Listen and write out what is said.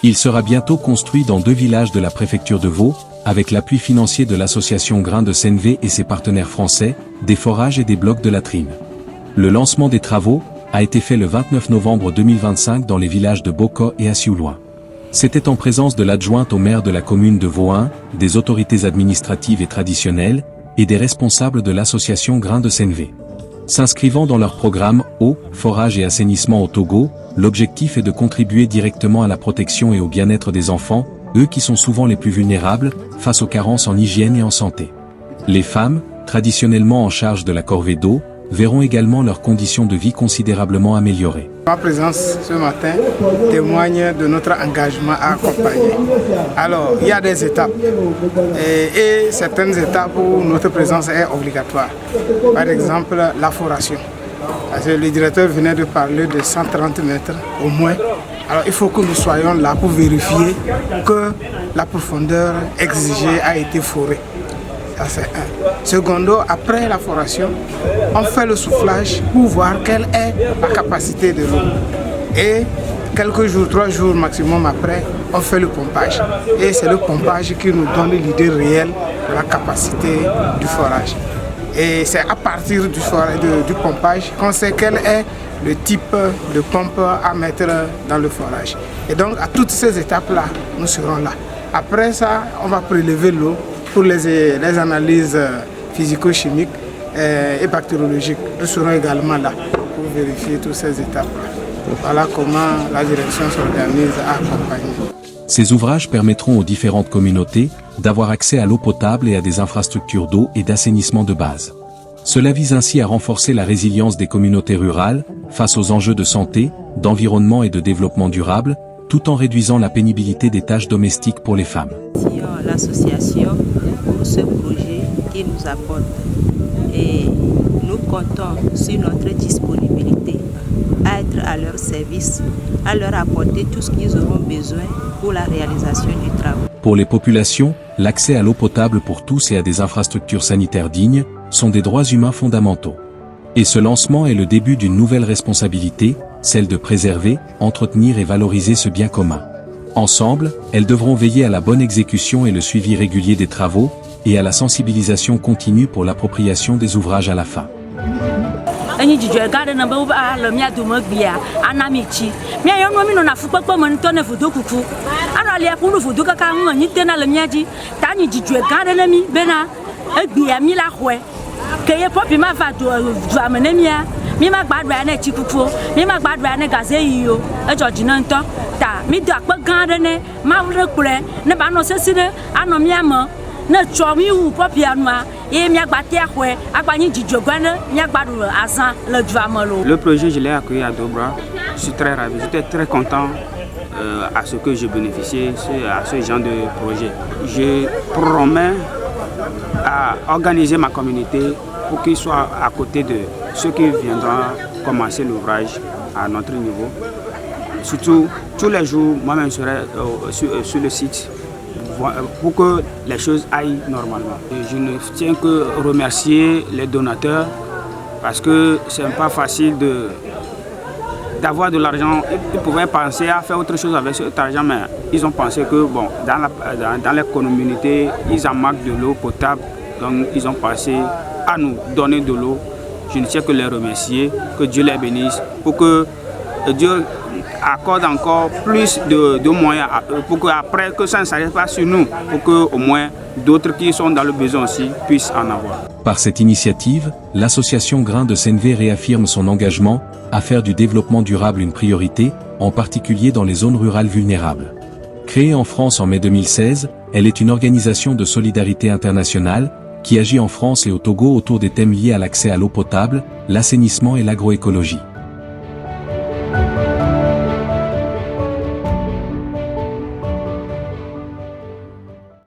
Il sera bientôt construit dans 2 villages de la préfecture de Vaud, avec l'appui financier de l'association Grain de Sennevé et ses partenaires français, des forages et des blocs de latrines. Le lancement des travaux a été fait le 29 novembre 2025 dans les villages de Bocaux et Assioulouin. C'était en présence de l'adjointe au maire de la commune de Vaud, des autorités administratives et traditionnelles, et des responsables de l'association Grain de Sennevé. S'inscrivant dans leur programme Eau, Forage et Assainissement au Togo, l'objectif est de contribuer directement à la protection et au bien-être des enfants, eux qui sont souvent les plus vulnérables, face aux carences en hygiène et en santé. Les femmes, traditionnellement en charge de la corvée d'eau, verront également leurs conditions de vie considérablement améliorées. Ma présence ce matin témoigne de notre engagement à accompagner. Alors, il y a des étapes et certaines étapes où notre présence est obligatoire. Par exemple, la foration. Parce que le directeur venait de parler de 130 mètres au moins. Alors, il faut que nous soyons là pour vérifier que la profondeur exigée a été forée. Ça, c'est un. Secondo, après la foration, on fait le soufflage pour voir quelle est la capacité de l'eau. Et quelques jours, 3 jours maximum après, on fait le pompage. Et c'est le pompage qui nous donne l'idée réelle de la capacité du forage. Et c'est à partir du pompage qu'on sait quel est le type de pompe à mettre dans le forage. Et donc, à toutes ces étapes-là, nous serons là. Après ça, on va prélever l'eau pour les analyses physico-chimiques et bactériologiques. Nous serons également là pour vérifier toutes ces étapes-là. Voilà comment la direction s'organise à accompagner. Ces ouvrages permettront aux différentes communautés d'avoir accès à l'eau potable et à des infrastructures d'eau et d'assainissement de base. Cela vise ainsi à renforcer la résilience des communautés rurales face aux enjeux de santé, d'environnement et de développement durable, tout en réduisant la pénibilité des tâches domestiques pour les femmes. L'association pour ce projet qui nous apporte et nous comptons sur notre disponibilité à être à leur service, à leur apporter tout ce qu'ils auront besoin pour la réalisation du travail. Pour les populations, l'accès à l'eau potable pour tous et à des infrastructures sanitaires dignes sont des droits humains fondamentaux. Et ce lancement est le début d'une nouvelle responsabilité, celle de préserver, entretenir et valoriser ce bien commun. Ensemble, elles devront veiller à la bonne exécution et le suivi régulier des travaux, et à la sensibilisation continue pour l'appropriation des ouvrages à la fin. Le projet, je l'ai accueilli à deux bras. Je suis très ravi, j'étais très content à ce que je bénéficiais à ce genre de projet. Je promets à organiser ma communauté pour qu'ils soient à côté de ceux qui viendront commencer l'ouvrage à notre niveau. Surtout, tous les jours, moi-même je serai sur le site pour que les choses aillent normalement. Et je ne tiens que remercier les donateurs parce que ce n'est pas facile d'avoir de l'argent. Ils pouvaient penser à faire autre chose avec cet argent, mais ils ont pensé que bon, dans les communautés, ils en manquent de l'eau potable, donc ils ont pensé à nous donner de l'eau. Je ne tiens que les remercier, que Dieu les bénisse, pour que Dieu accorde encore plus de moyens pour qu'après que ça ne s'arrête pas sur nous, pour que au moins d'autres qui sont dans le besoin aussi puissent en avoir. Par cette initiative, l'association Grain de Sennevé réaffirme son engagement à faire du développement durable une priorité, en particulier dans les zones rurales vulnérables. Créée en France en mai 2016, elle est une organisation de solidarité internationale qui agit en France et au Togo autour des thèmes liés à l'accès à l'eau potable, l'assainissement et l'agroécologie.